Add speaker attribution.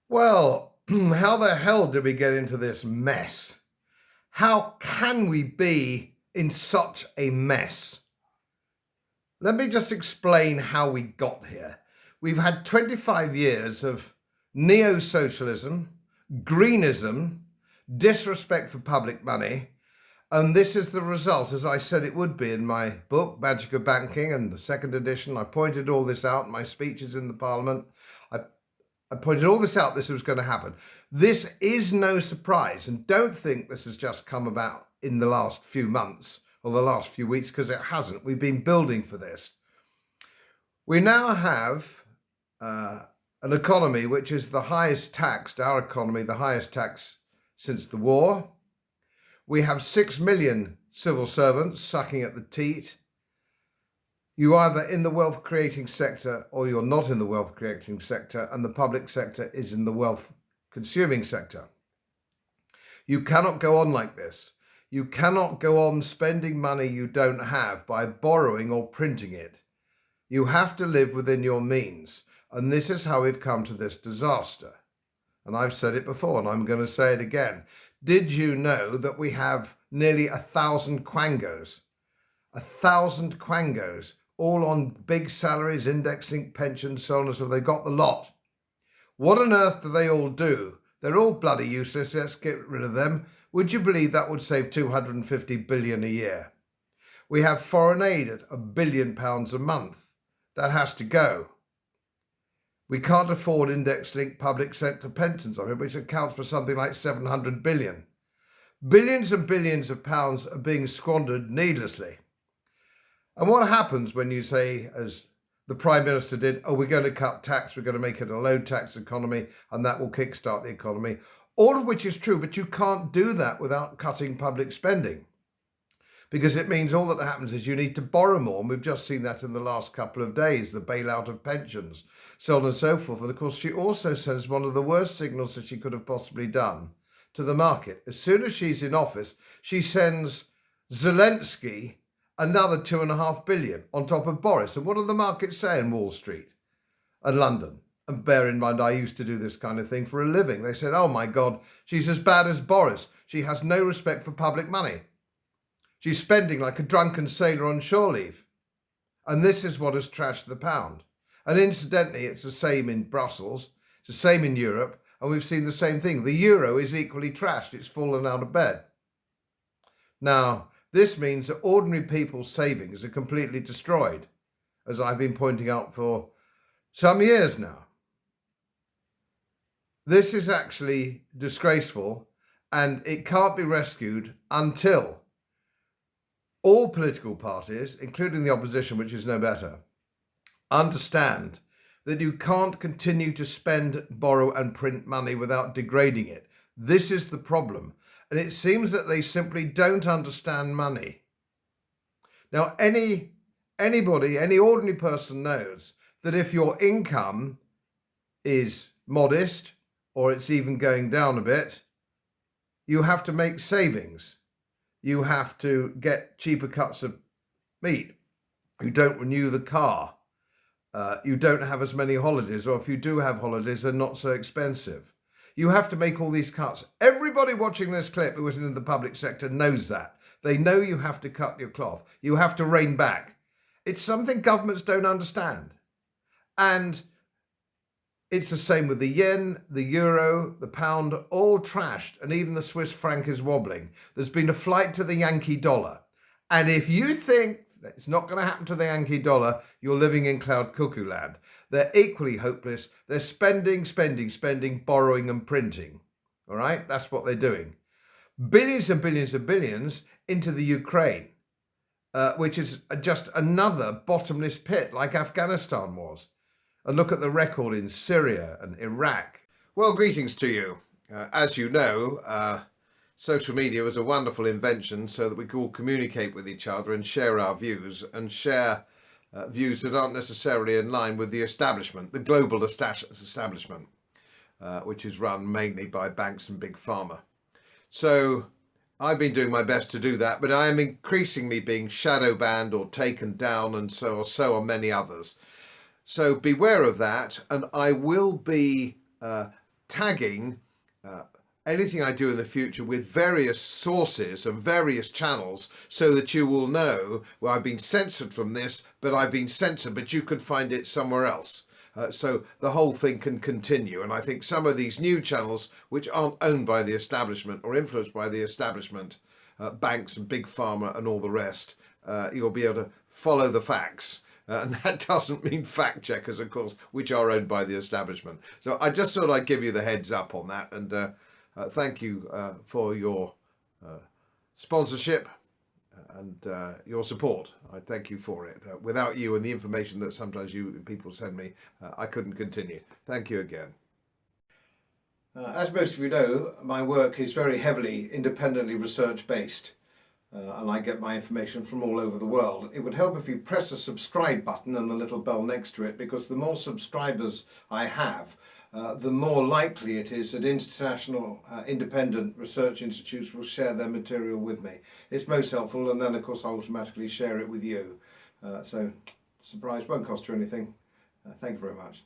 Speaker 1: Well, how the hell did we get into this mess? How can we be in such a mess? Let me just explain how we got here. We've had 25 years of neo-socialism, greenism, disrespect for public money, and this is the result, as I said it would be in my book, Magic of Banking, and the second edition. I pointed all this out in my speeches in the Parliament. I pointed all this out, this was going to happen. This is no surprise, and don't think this has just come about in the last few months or the last few weeks, because it hasn't. We've been building for this. We now have an economy which is the highest taxed, our economy, the highest tax since the war. We have 6 million civil servants sucking at the teat. You're either in the wealth creating sector or you're not in the wealth creating sector, and the public sector is in the wealth consuming sector. You cannot go on like this. You cannot go on spending money you don't have by borrowing or printing it. You have to live within your means. And this is how we've come to this disaster. And I've said it before, and I'm going to say it again. Did you know that we have nearly 1,000 quangos? 1,000 quangos, all on big salaries, index-linked pensions, so on and so forth. They've got the lot. What on earth do they all do? They're all bloody useless. Let's get rid of them. Would you believe that would save 250 billion a year? We have foreign aid at £1 billion a month. That has to go. We can't afford index-linked public sector pensions, which accounts for something like 700 billion. Billions and billions of pounds are being squandered needlessly. And what happens when you say, as the Prime Minister did, oh, we're going to cut tax, we're going to make it a low-tax economy, and that will kickstart the economy, all of which is true, but you can't do that without cutting public spending, because it means all that happens is you need to borrow more, and we've just seen that in the last couple of days, the bailout of pensions, so on and so forth. And of course, she also sends one of the worst signals that she could have possibly done to the market. As soon as she's in office, she sends Zelensky another 2.5 billion on top of Boris. And what do the markets say in Wall Street and London? And bear in mind, I used to do this kind of thing for a living. They said, oh my God, she's as bad as Boris. She has no respect for public money. She's spending like a drunken sailor on shore leave. And this is what has trashed the pound. And incidentally, it's the same in Brussels. It's the same in Europe. And we've seen the same thing. The euro is equally trashed. It's fallen out of bed. Now, this means that ordinary people's savings are completely destroyed, as I've been pointing out for some years now. This is actually disgraceful, and it can't be rescued until all political parties, including the opposition, which is no better, understand that you can't continue to spend, borrow and print money without degrading it. This is the problem. And it seems that they simply don't understand money. Now, anybody, any ordinary person knows that if your income is modest or it's even going down a bit, you have to make savings. You have to get cheaper cuts of meat. You don't renew the car. You don't have as many holidays, or if you do have holidays, they're not so expensive. You have to make all these cuts. Everybody watching this clip who isn't in the public sector knows that. They know you have to cut your cloth. You have to rein back. It's something governments don't understand. And it's the same with the yen, the euro, the pound, all trashed. And even the Swiss franc is wobbling. There's been a flight to the Yankee dollar. And if you think that it's not going to happen to the Yankee dollar, you're living in cloud cuckoo land. They're equally hopeless. They're spending, borrowing and printing. All right? That's what they're doing. Billions and billions and billions into the Ukraine, which is just another bottomless pit like Afghanistan was. And look at the record in Syria and Iraq. Well, greetings to you. As you know, social media was a wonderful invention so that we could all communicate with each other and share our views and share views that aren't necessarily in line with the establishment, the global establishment, which is run mainly by banks and big pharma. So I've been doing my best to do that, but I am increasingly being shadow banned or taken down, and so are many others. So beware of that, and I will be tagging anything I do in the future with various sources and various channels so that you will know, well, I've been censored from this, but I've been censored, but you can find it somewhere else. So the whole thing can continue. And I think some of these new channels, which aren't owned by the establishment or influenced by the establishment, banks and big pharma and all the rest, you'll be able to follow the facts. And that doesn't mean fact checkers, of course, which are owned by the establishment. So I just thought I'd give you the heads up on that. And thank you for your sponsorship and your support. I thank you for it. Without you and the information that sometimes you people send me, I couldn't continue. Thank you again. As most of you know, my work is very heavily independently research based. And I get my information from all over the world. It would help if you press the subscribe button and the little bell next to it, because the more subscribers I have, the more likely it is that international independent research institutes will share their material with me. It's most helpful, and then of course I'll automatically share it with you. So surprise, won't cost you anything. Thank you very much.